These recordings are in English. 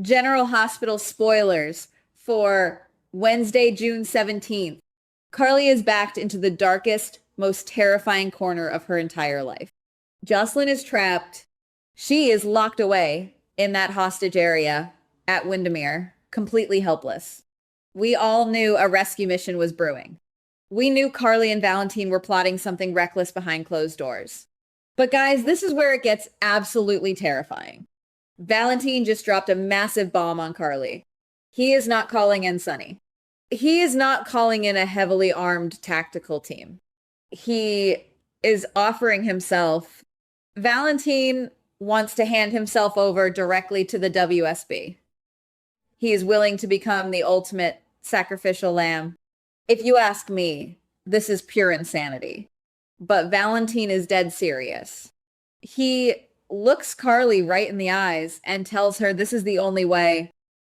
General Hospital spoilers for Wednesday, June 17th. Carly is backed into the darkest, most terrifying corner of her entire life. Jocelyn is trapped. She is locked away in that hostage area at Windermere, completely helpless. We all knew a rescue mission was brewing. We knew Carly and Valentine were plotting something reckless behind closed doors. But guys, this is where it gets absolutely terrifying. Valentine just dropped a massive bomb on Carly. He is not calling in Sonny. He is not calling in a heavily armed tactical team. He is offering himself. Valentine wants to hand himself over directly to the WSB. He is willing to become the ultimate sacrificial lamb. If you ask me, this is pure insanity. But Valentine is dead serious. He looks Carly right in the eyes and tells her this is the only way.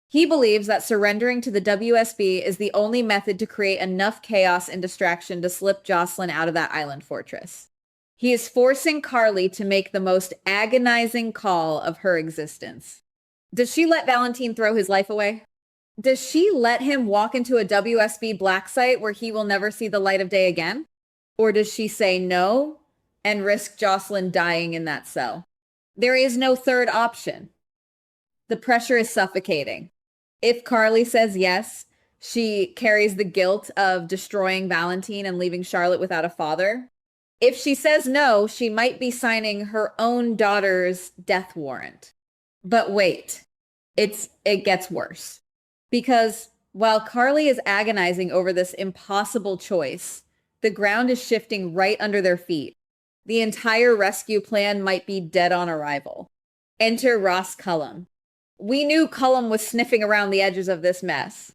He believes that surrendering to the WSB is the only method to create enough chaos and distraction to slip Jocelyn out of that island fortress. He is forcing Carly to make the most agonizing call of her existence. Does she let Valentine throw his life away? Does she let him walk into a WSB black site where he will never see the light of day again? Or does she say no and risk Jocelyn dying in that cell? There is no third option. The pressure is suffocating. If Carly says yes, she carries the guilt of destroying Valentine and leaving Charlotte without a father. If she says no, she might be signing her own daughter's death warrant. But wait, it gets worse. Because while Carly is agonizing over this impossible choice, the ground is shifting right under their feet. The entire rescue plan might be dead on arrival. Enter Ross Cullum. We knew Cullum was sniffing around the edges of this mess.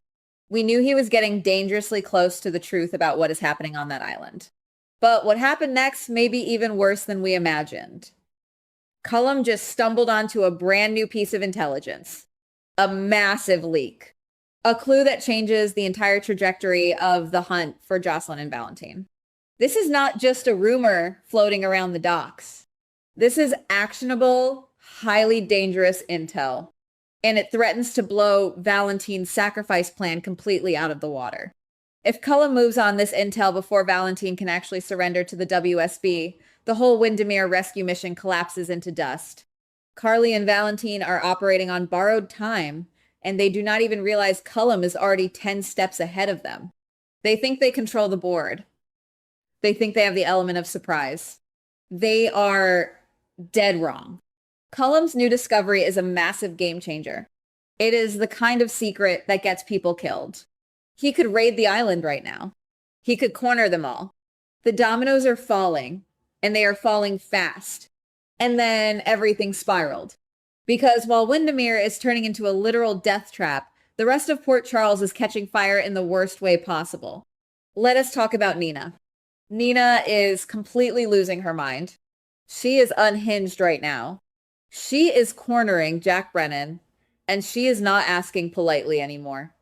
We knew he was getting dangerously close to the truth about what is happening on that island. But what happened next may be even worse than we imagined. Cullum just stumbled onto a brand new piece of intelligence. A massive leak. A clue that changes the entire trajectory of the hunt for Jocelyn and Valentine. This is not just a rumor floating around the docks. This is actionable, highly dangerous intel. And it threatens to blow Valentine's sacrifice plan completely out of the water. If Cullum moves on this intel before Valentine can actually surrender to the WSB, the whole Windermere rescue mission collapses into dust. Carly and Valentine are operating on borrowed time, and they do not even realize Cullum is already 10 steps ahead of them. They think they control the board. They think they have the element of surprise. They are dead wrong. Cullum's new discovery is a massive game changer. It is the kind of secret that gets people killed. He could raid the island right now. He could corner them all. The dominoes are falling, and they are falling fast. And then everything spiraled. Because while Windermere is turning into a literal death trap, the rest of Port Charles is catching fire in the worst way possible. Let us talk about Nina. Nina is completely losing her mind. She is unhinged right now. She is cornering Jack Brennan, and she is not asking politely anymore.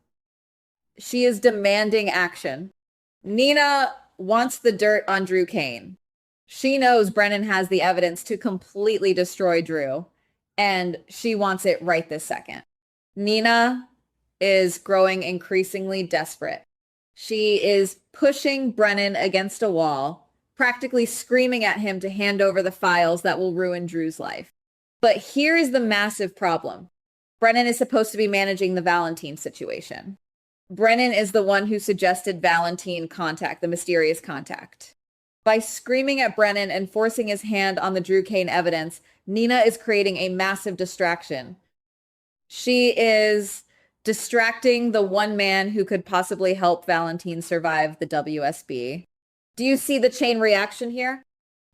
She is demanding action. Nina wants the dirt on Drew Kane. She knows Brennan has the evidence to completely destroy Drew, and she wants it right this second. Nina is growing increasingly desperate. She is pushing Brennan against a wall, practically screaming at him to hand over the files that will ruin Drew's life. But here is the massive problem. Brennan is supposed to be managing the Valentine situation. Brennan is the one who suggested Valentine contact the mysterious contact. By screaming at Brennan and forcing his hand on the Drew Kane evidence, Nina is creating a massive distraction. She is distracting the one man who could possibly help Valentine survive the WSB. Do you see the chain reaction here?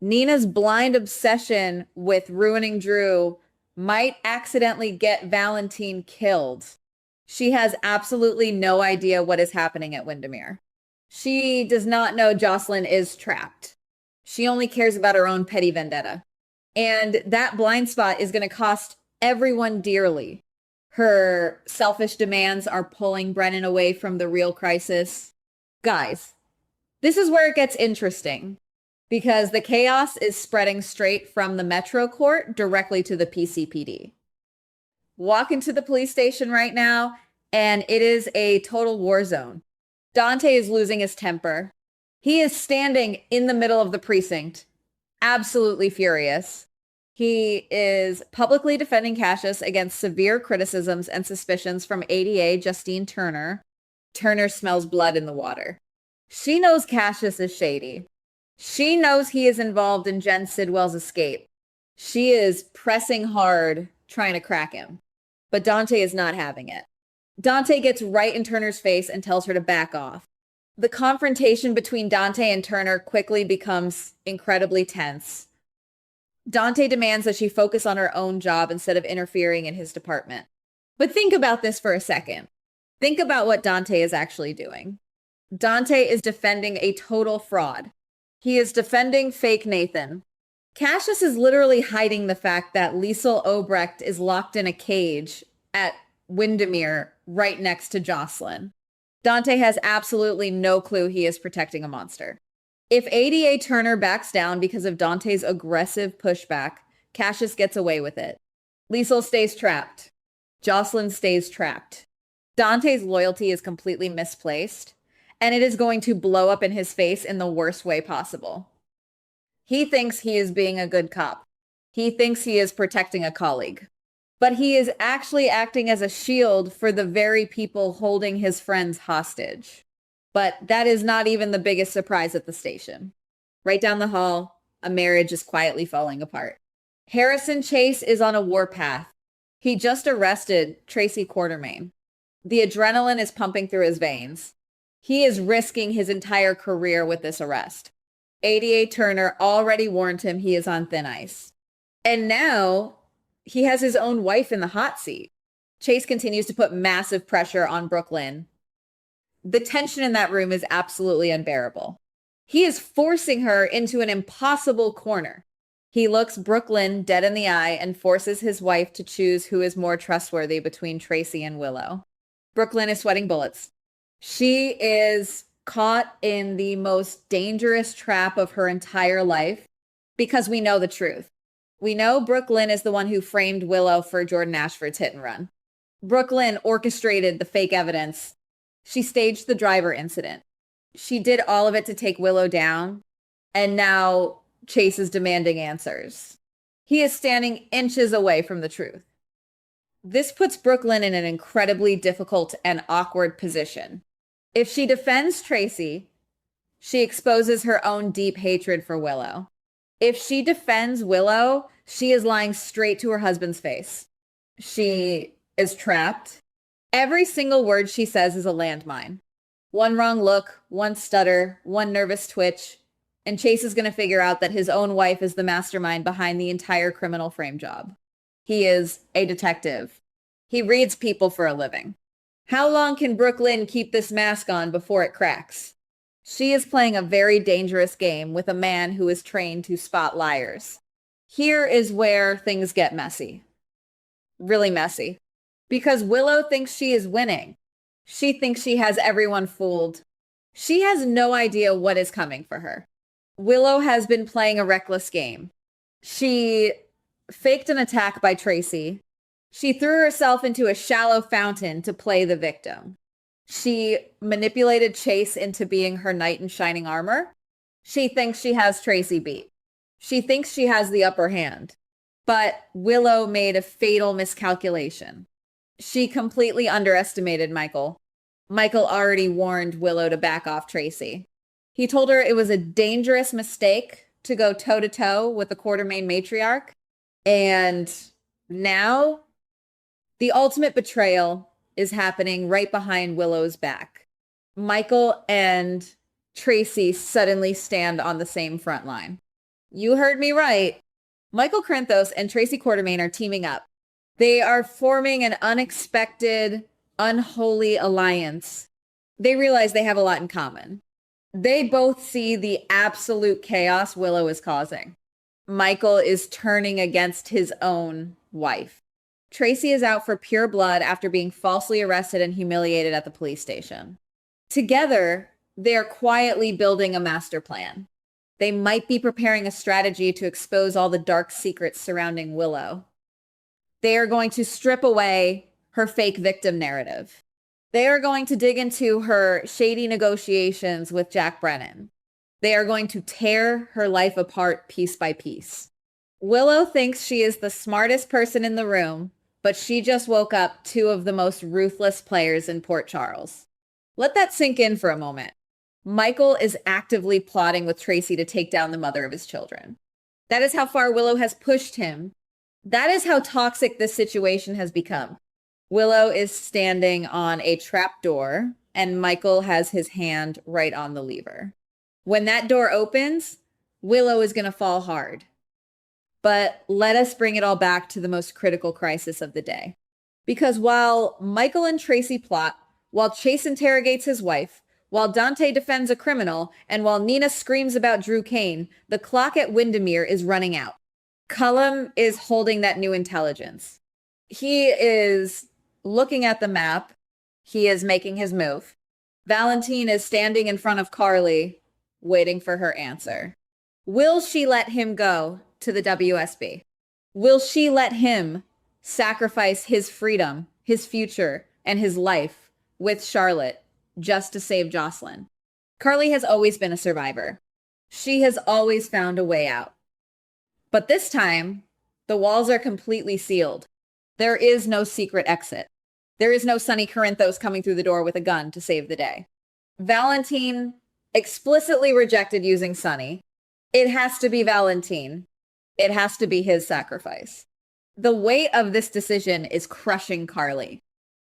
Nina's blind obsession with ruining Drew might accidentally get Valentine killed. She has absolutely no idea what is happening at Windermere. She does not know Jocelyn is trapped. She only cares about her own petty vendetta. And that blind spot is going to cost everyone dearly. Her selfish demands are pulling Brennan away from the real crisis. Guys, this is where it gets interesting. Because the chaos is spreading straight from the Metro Court directly to the PCPD. Walk into the police station right now, and it is a total war zone. Dante is losing his temper. He is standing in the middle of the precinct, absolutely furious. He is publicly defending Cassius against severe criticisms and suspicions from ADA Justine Turner. Turner smells blood in the water. She knows Cassius is shady. She knows he is involved in Jen Sidwell's escape. She is pressing hard, trying to crack him. But Dante is not having it. Dante gets right in Turner's face and tells her to back off. The confrontation between Dante and Turner quickly becomes incredibly tense. Dante demands that she focus on her own job instead of interfering in his department. But think about this for a second. Think about what Dante is actually doing. Dante is defending a total fraud. He is defending fake Nathan. Cassius is literally hiding the fact that Liesel Obrecht is locked in a cage at Windermere right next to Jocelyn. Dante has absolutely no clue he is protecting a monster. If ADA Turner backs down because of Dante's aggressive pushback, Cassius gets away with it. Liesel stays trapped. Jocelyn stays trapped. Dante's loyalty is completely misplaced, and it is going to blow up in his face in the worst way possible. He thinks he is being a good cop. He thinks he is protecting a colleague. But he is actually acting as a shield for the very people holding his friends hostage. But that is not even the biggest surprise at the station. Right down the hall, a marriage is quietly falling apart. Harrison Chase is on a warpath. He just arrested Tracy Quartermaine. The adrenaline is pumping through his veins. He is risking his entire career with this arrest. ADA Turner already warned him he is on thin ice. And now he has his own wife in the hot seat. Chase continues to put massive pressure on Brooklyn. The tension in that room is absolutely unbearable. He is forcing her into an impossible corner. He looks Brooklyn dead in the eye and forces his wife to choose who is more trustworthy between Tracy and Willow. Brooklyn is sweating bullets. She is caught in the most dangerous trap of her entire life because we know the truth. We know Brooklyn is the one who framed Willow for Jordan Ashford's hit and run. Brooklyn orchestrated the fake evidence. She staged the driver incident. She did all of it to take Willow down, and now Chase is demanding answers. He is standing inches away from the truth. This puts Brooklyn in an incredibly difficult and awkward position. If she defends Tracy, she exposes her own deep hatred for Willow. If she defends Willow, she is lying straight to her husband's face. She is trapped. Every single word she says is a landmine. One wrong look, one stutter, one nervous twitch, and Chase is going to figure out that his own wife is the mastermind behind the entire criminal frame job. He is a detective. He reads people for a living. How long can Brooklyn keep this mask on before it cracks? She is playing a very dangerous game with a man who is trained to spot liars. Here is where things get messy. Really messy. Because Willow thinks she is winning. She thinks she has everyone fooled. She has no idea what is coming for her. Willow has been playing a reckless game. She faked an attack by Tracy. She threw herself into a shallow fountain to play the victim. She manipulated Chase into being her knight in shining armor. She thinks she has Tracy beat. She thinks she has the upper hand. But Willow made a fatal miscalculation. She completely underestimated Michael. Michael already warned Willow to back off Tracy. He told her it was a dangerous mistake to go toe-to-toe with the Quartermaine matriarch. And now the ultimate betrayal is happening right behind Willow's back. Michael and Tracy suddenly stand on the same front line. You heard me right. Michael Corinthos and Tracy Quartermaine are teaming up. They are forming an unexpected, unholy alliance. They realize they have a lot in common. They both see the absolute chaos Willow is causing. Michael is turning against his own wife. Tracy is out for pure blood after being falsely arrested and humiliated at the police station. Together, they are quietly building a master plan. They might be preparing a strategy to expose all the dark secrets surrounding Willow. They are going to strip away her fake victim narrative. They are going to dig into her shady negotiations with Jack Brennan. They are going to tear her life apart piece by piece. Willow thinks she is the smartest person in the room, but she just woke up two of the most ruthless players in Port Charles. Let that sink in for a moment. Michael is actively plotting with Tracy to take down the mother of his children. That is how far Willow has pushed him. That is how toxic this situation has become. Willow is standing on a trap door, and Michael has his hand right on the lever. When that door opens, Willow is going to fall hard. But let us bring it all back to the most critical crisis of the day. Because while Michael and Tracy plot, while Chase interrogates his wife, while Dante defends a criminal, and while Nina screams about Drew Kane, the clock at Windermere is running out. Cullum is holding that new intelligence. He is looking at the map. He is making his move. Valentine is standing in front of Carly, waiting for her answer. Will she let him go to the WSB? Will she let him sacrifice his freedom, his future, and his life with Charlotte just to save Jocelyn? Carly has always been a survivor. She has always found a way out. But this time, the walls are completely sealed. There is no secret exit. There is no Sonny Corinthos coming through the door with a gun to save the day. Valentine explicitly rejected using Sonny. It has to be Valentine. It has to be his sacrifice. The weight of this decision is crushing Carly.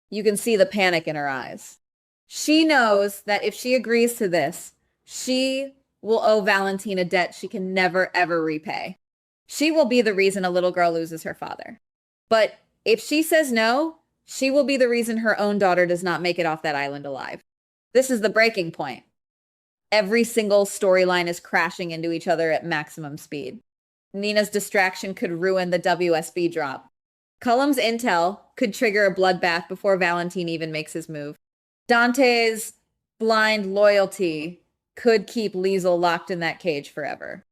You can see the panic in her eyes. She knows that if she agrees to this, she will owe Valentine a debt she can never, ever repay. She will be the reason a little girl loses her father. But if she says no, she will be the reason her own daughter does not make it off that island alive. This is the breaking point. Every single storyline is crashing into each other at maximum speed. Nina's distraction could ruin the WSB drop. Cullum's intel could trigger a bloodbath before Valentine even makes his move. Dante's blind loyalty could keep Liesl locked in that cage forever.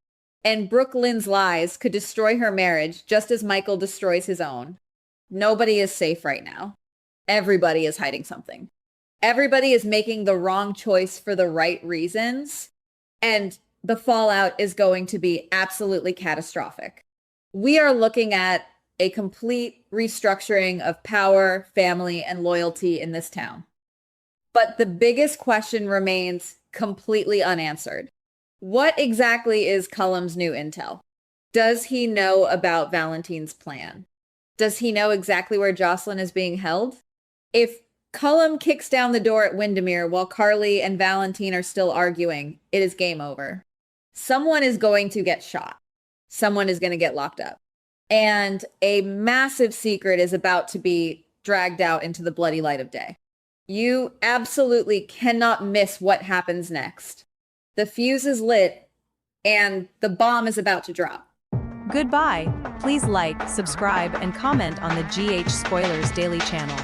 And Brooke Lynn's lies could destroy her marriage just as Michael destroys his own. Nobody is safe right now. Everybody is hiding something. Everybody is making the wrong choice for the right reasons. And the fallout is going to be absolutely catastrophic. We are looking at a complete restructuring of power, family, and loyalty in this town. But the biggest question remains completely unanswered. What exactly is Cullum's new intel? Does he know about Valentine's plan? Does he know exactly where Jocelyn is being held? If Cullum kicks down the door at Windermere while Carly and Valentine are still arguing, it is game over. Someone is going to get shot. Someone is going to get locked up. And a massive secret is about to be dragged out into the bloody light of day. You absolutely cannot miss what happens next. The fuse is lit, and the bomb is about to drop. Goodbye. Please like, subscribe, and comment on the GH Spoilers Daily channel.